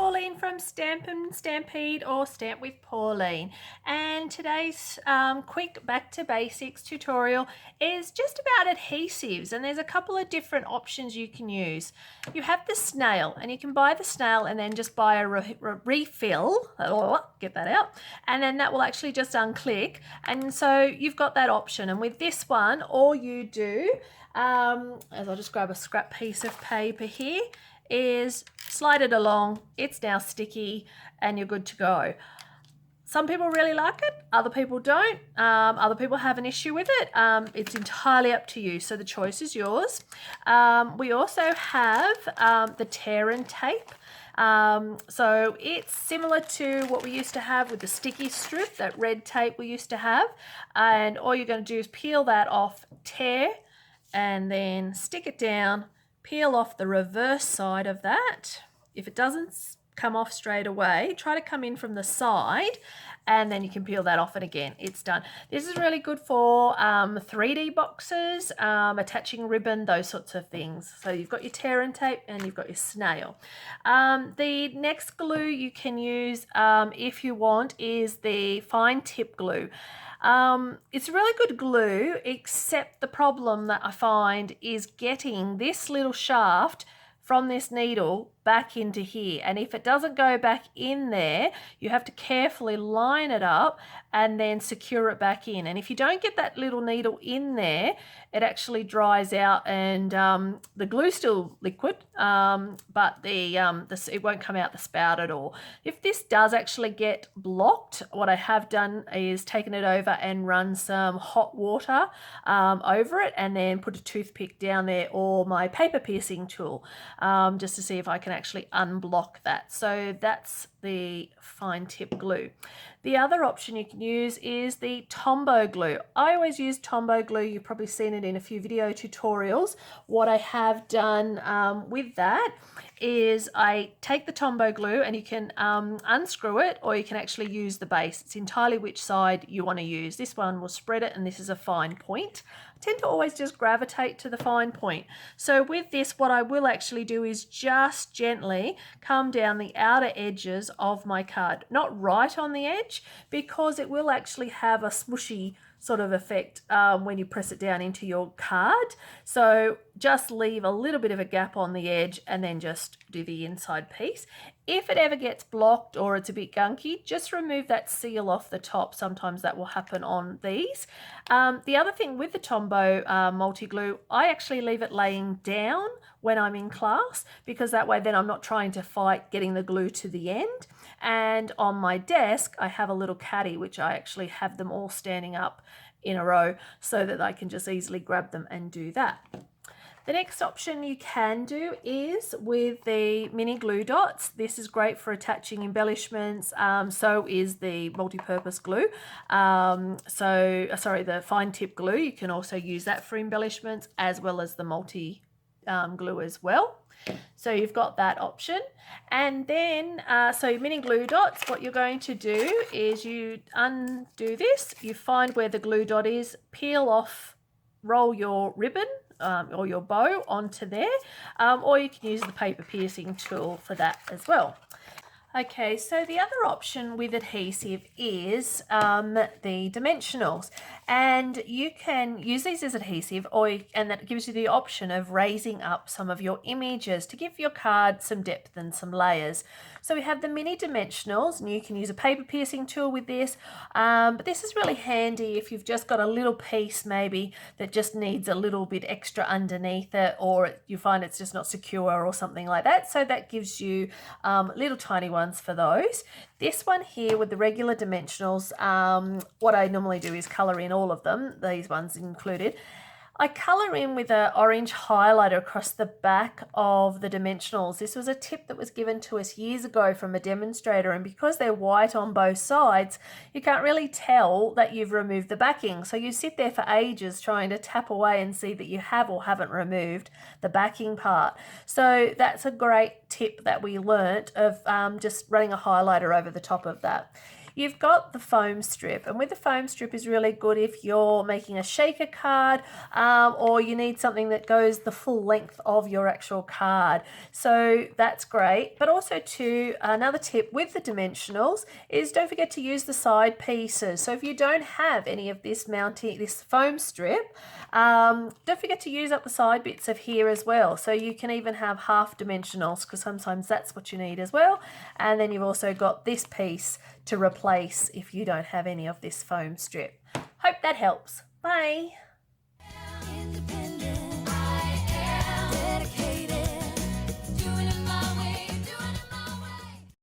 Pauline from Stampin, Stampede or Stamp with Pauline, and today's quick back to basics tutorial is just about adhesives, and there's a couple of different options you can use. You have the snail, and you can buy the snail and then just buy a refill, get that out, and then that will actually just unclick, and so you've got that option. And with this one, all you do, as I'll just grab a scrap piece of paper here, is slide it along. It's now sticky and you're good to go. Some people really like it, other people don't. Other people have an issue with it. It's entirely up to you, so the choice is yours. We also have the tear and tape. So it's similar to what we used to have with the sticky strip, that red tape we used to have, and all you're going to do is peel that off, tear, and then stick it down, peel off the reverse side of that. If it doesn't come off straight away, try to come in from the side, and then you can peel that off, and again, it's done. This is really good for 3D boxes, attaching ribbon, those sorts of things. So you've got your tear and tape and you've got your snail. The next glue you can use if you want is the fine tip glue. It's a really good glue, except the problem that I find is getting this little shaft from this needle back into here, and if it doesn't go back in there, you have to carefully line it up and then secure it back in. And if you don't get that little needle in there, it actually dries out, and the glue's still liquid, but it won't come out the spout at all. If this does actually get blocked, what I have done is taken it over and run some hot water over it, and then put a toothpick down there or my paper piercing tool, just to see if I can actually unblock that. So that's the fine tip glue. The other option you can use is the Tombow glue. I always use Tombow glue. You've probably seen it in a few video tutorials. What I have done with that is I take the Tombow glue, and you can unscrew it, or you can actually use the base. It's entirely which side you want to use. This one will spread it, and this is a fine point. I tend to always just gravitate to the fine point. So with this, what I will actually do is just gently come down the outer edges of my card, not right on the edge, because it will actually have a smooshy sort of effect when you press it down into your card. So just leave a little bit of a gap on the edge and then just do the inside piece. If it ever gets blocked or it's a bit gunky, just remove that seal off the top. Sometimes that will happen on these. The other thing with the Tombow multi-glue, I actually leave it laying down when I'm in class, because that way then I'm not trying to fight getting the glue to the end. And on my desk, I have a little caddy, which I actually have them all standing up in a row so that I can just easily grab them and do that. The next option you can do is with the mini glue dots. This is great for attaching embellishments. So is the multi-purpose glue. The fine tip glue. You can also use that for embellishments, as well as the multi glue as well. So you've got that option. And then, so mini glue dots, what you're going to do is you undo this, you find where the glue dot is, peel off, roll your ribbon or your bow onto there, or you can use the paper piercing tool for that as well. Okay, so the other option with adhesive is the dimensionals, and you can use these as adhesive, and that gives you the option of raising up some of your images to give your card some depth and some layers. So we have the mini dimensionals, and you can use a paper piercing tool with this, but this is really handy if you've just got a little piece maybe that just needs a little bit extra underneath it, or you find it's just not secure or something like that. So that gives you little tiny ones for those. This one here with the regular dimensionals, what I normally do is colour in all of them, these ones included. I colour in with an orange highlighter across the back of the dimensionals. This was a tip that was given to us years ago from a demonstrator, and because they're white on both sides, you can't really tell that you've removed the backing. So you sit there for ages trying to tap away and see that you have or haven't removed the backing part. So that's a great tip that we learnt of just running a highlighter over the top of that. you've got the foam strip, and with the foam strip is really good if you're making a shaker card or you need something that goes the full length of your actual card. So that's great. But also too, another tip with the dimensionals is don't forget to use the side pieces. So if you don't have any of this foam strip, don't forget to use up the side bits of here as well. So you can even have half dimensionals, because sometimes that's what you need as well. And then you've also got this piece to replace if you don't have any of this foam strip. Hope that helps. Bye.